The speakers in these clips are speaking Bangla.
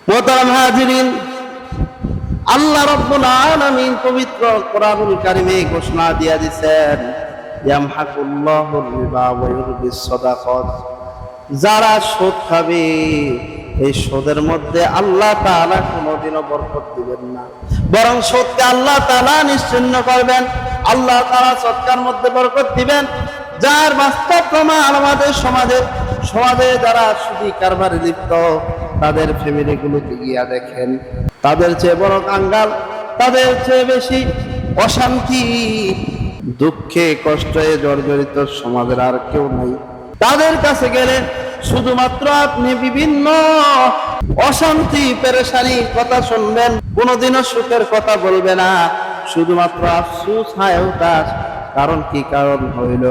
মোহতারাম হাজিরিন, আল্লাহ রাব্বুল আলামিন পবিত্র কোরআনুল কারীমে ঘোষণা দিয়া দিয়েছেন, ইয়ামহাকুল্লাহুর রিবা ওয়া ইউরবিস সাদাকাত। যারা সুদ খাবে এই সুদের মধ্যে আল্লাহ তাআলা কোনোদিনও বরকত দিবেন না, বরং সুদকে আল্লাহ তাআলা নিশ্চিহ্ন করবেন। আল্লাহ তাআলা সদকার মধ্যে বরকত দিবেন। যার বাস্তব প্রমাণ আমাদের সমাজে যারা সুদী কারবারে লিপ্ত, তাদের ফ্যামিলিগুলোতে গিয়া দেখেন, তাদের চেয়ে বড় কাঙ্গাল, তাদের চেয়ে বেশি অশান্তি, দুঃখে কষ্টে জর্জরিত সমাজের আর কেউ নাই। তাদের কাছে গেলে শুধুমাত্র আপনি বিভিন্ন অশান্তি পেরেশানির কথা শুনবেন, কোনোদিনও সুখের কথা বলবে না, শুধুমাত্র আফসোস হায় উদাস। কারণ কি? কারণ হইল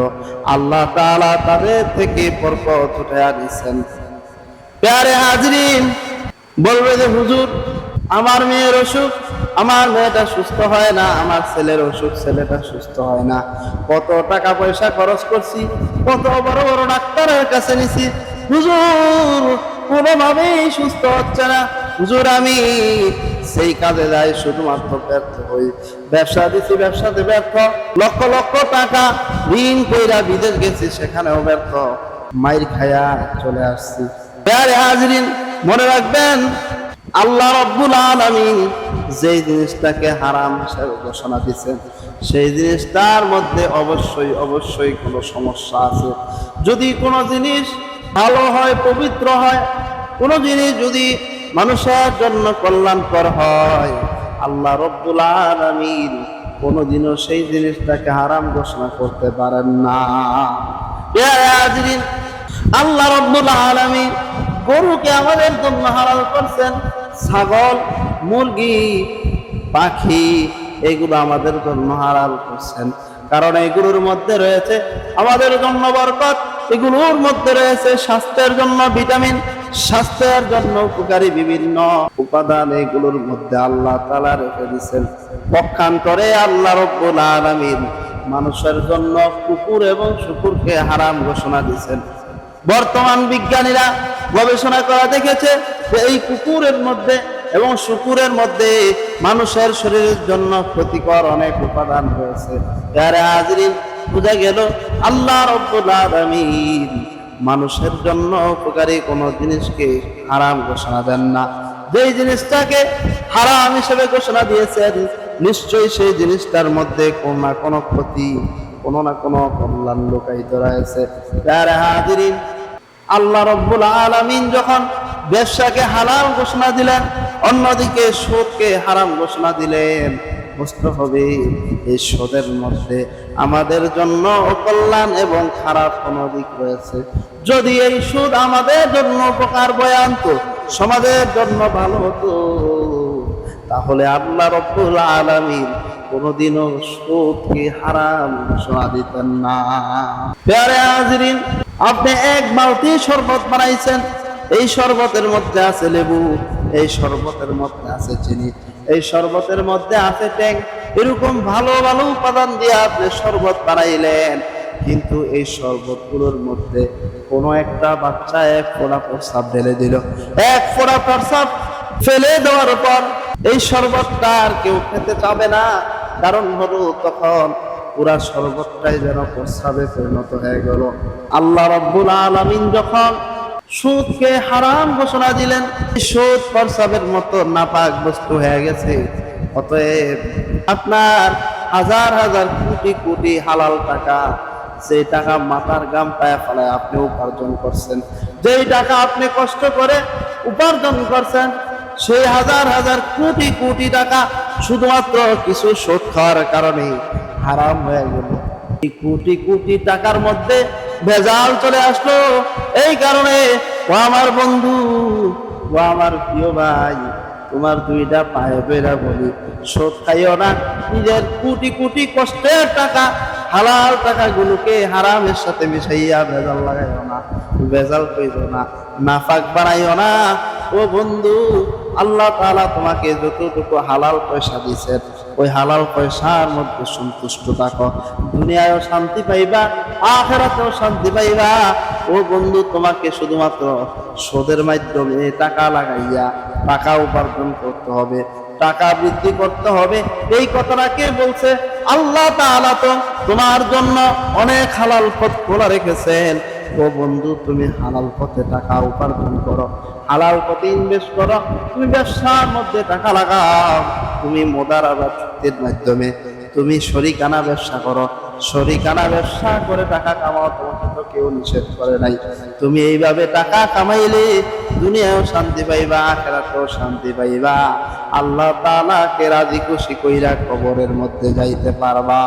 আল্লাহ তাআলা তাদের থেকে বরকত উঠাইয়া দিয়েছেন। প্যারে হাজরিন, বলবে যে হুজুর আমার মেয়ের অসুখ, আমার মেয়েটা সুস্থ হয় না, আমার ছেলের অসুখ, ছেলেটা সুস্থ হয় না, কত টাকা পয়সা খরচ করছি, কত বড় বড় ডাক্তারের কাছে নিছি, হুজুর কোনোভাবেই সুস্থ হচ্ছে না। হুজুর আমি সেই কাজে যাই, শুধুমাত্র ব্যর্থ হই, ব্যবসা দিছি, ব্যবসাতে ব্যর্থ, লক্ষ লক্ষ টাকা ঋণ কইরা বিদেশ গেছি, সেখানেও ব্যর্থ, মাইর খায়া চলে আসছি। প্যারে হাজরিন, মনে রাখবেন আল্লাহ রাব্বুল আলামিন যেই জিনিসটাকে হারাম হিসেবে ঘোষণা দিয়েছেন, সেই জিনিসটার মধ্যে অবশ্যই কোনো সমস্যা আছে। যদি কোনো জিনিস ভালো হয়, পবিত্র হয়, কোনো জিনিস যদি মানুষের জন্য কল্যাণকর হয়, আল্লাহ রাব্বুল আলামিন কোনোদিনও সেই জিনিসটাকে হারাম ঘোষণা করতে পারেন না। আল্লাহ রাব্বুল আলামিন গরুকে আমাদের জন্য হালাল করছেন, ছাগল, মুরগি, পাখি এগুলো আমাদের জন্য হালাল করছেন, কারণ এগুলোর মধ্যে রয়েছে আমাদের জন্য বরকত, এগুলোর মধ্যে রয়েছে স্বাস্থ্যের জন্য ভিটামিন, স্বাস্থ্যের জন্য উপকারী বিভিন্ন উপাদান, এগুলোর মধ্যে আল্লাহ তাআলা রেখে দিয়েছেন। পক্ষান্তরে আল্লাহ রাব্বুল আলামিন মানুষের জন্য কুকুর এবং শুকুরকে হারাম ঘোষণা দিয়েছেন। বর্তমান বিজ্ঞানীরা গবেষণা করা দেখেছে যে এই কুকুরের মধ্যে এবং শুকুরের মধ্যে মানুষের শরীরের জন্য ক্ষতিকর অনেক উপাদান রয়েছে। প্যারে হাজরিন, বোঝা গেল আল্লাহ রাব্বুল আলামিন মানুষের জন্য উপকারী কোনো জিনিসকে হারাম ঘোষণা দেন না। যেই জিনিসটাকে হারাম হিসেবে ঘোষণা দিয়েছেন, নিশ্চয়ই সেই জিনিসটার মধ্যে কোনো না কোনো ক্ষতি, কোনো না কোনো কল্যাণ লুকায়িত রয়েছে। প্যারে হাজরিন, আল্লাহ রাব্বুল আলামিন যখন ব্যবসাকে হালাল ঘোষণা দিলেন, অন্যদিকে সুদকে হারাম ঘোষণা দিলেন, বুঝতে হবে এই সুদের মধ্যে আমাদের জন্য অকল্যাণ এবং খারাপ কোনো দিক রয়েছে। যদি এই সুদ আমাদের জন্য উপকার বয়ে আনতো, সমাজের জন্য ভালো হতো, তাহলে আল্লাহ রাব্বুল আলামিন কোনোদিনও সুদকে হারাম ঘোষণা দিতেন না। প্যারে হাজরিন, আপনি এক বালতি শরবত বানাইছেন, এই শরবতের মধ্যে আছে লেবু, এই শরবতের মধ্যে আছে চিনি, এই শরবতের মধ্যে আছে ট্যাং, এরকম ভালো ভালো উপাদান দিয়ে আপনি শরবত বানাইলেন, কিন্তু এই শরবতগুলোর মধ্যে কোনো একটা বাচ্চা এক ফোঁটা প্রস্রাব ঢেলে দিল। এক ফোঁটা প্রস্রাব ফেলে দেওয়ার পর এই শরবতটা আর কেউ খেতে চাবে না, কারণ হলো তখন পুরা শরবতটাই যেন প্রস্রাবে পরিণত হয়ে গেল। আল্লাহ রাব্বুল আলামিন যখন সুদকে হারাম ঘোষণা দিলেন, সুদ প্রস্রাবের মতো নাপাক বস্তু হয়ে গেছে। অতএব আপনার হাজার হাজার কোটি কোটি হালাল টাকা, যে টাকা মাথার গাম পায়ে ফেলায় আপনি উপার্জন করছেন, যেই টাকা আপনি কষ্ট করে উপার্জন করছেন, সেই হাজার হাজার কোটি কোটি টাকা শুধুমাত্র কিছু সুদ খাওয়ার কারণে হারাম হয়ে গেল। এই কোটি কোটি টাকার মধ্যে ভেজাল চলে আসলো। এই কারণে ও আমার বন্ধু, ও আমার প্রিয় ভাই, তোমার দুইটা পায়ে বেড়া বলি, সুদ খাইও না। নিজের কোটি কোটি কষ্টের টাকা, হালাল টাকাগুলোকে হারামের সাথে মিশাইয়া ভেজাল লাগাইও না, ভেজাল কইও না, নাফাক বানাইও না। ও বন্ধু, আল্লাহ তাআলা তোমাকে যতটুকু হালাল পয়সা দিয়েছেন ওই হালাল পয়সার মধ্যে সন্তুষ্ট থাকো। দুনিয়ায়ও শান্তি পাইবা, আখিরাতেও শান্তি পাইবা। ও বন্ধু, তোমাকে শুধুমাত্র সুদের মাধ্যমে টাকা লাগাইয়া টাকা উপার্জন করতে হবে, টাকা বৃদ্ধি করতে হবে, এই কথাটা কে বলছে? আল্লাহ তাআলা তো তোমার জন্য অনেক হালাল পথ খোলা রেখেছেন। ও বন্ধু, তুমি হালাল পথে টাকা উপার্জন করো, হালাল পথে ইনভেস্ট করো, তুমি ব্যবসার মধ্যে টাকা লাগাও, তুমি মুদারাবা চুক্তির মাধ্যমে তুমি শরিকানা ব্যবসা করো, শরিকানা ব্যবসা করে টাকা কামাও, তোমাকে তো কেউ নিষেধ করে নাই। তুমি এইভাবে টাকা কামাইলে দুনিয়ায়ও শান্তি পাইবা, আখিরাতেও শান্তি পাইবা, আল্লাহ তাআলাকে রাজি খুশি কইরা কবরের মধ্যে যাইতে পারবা।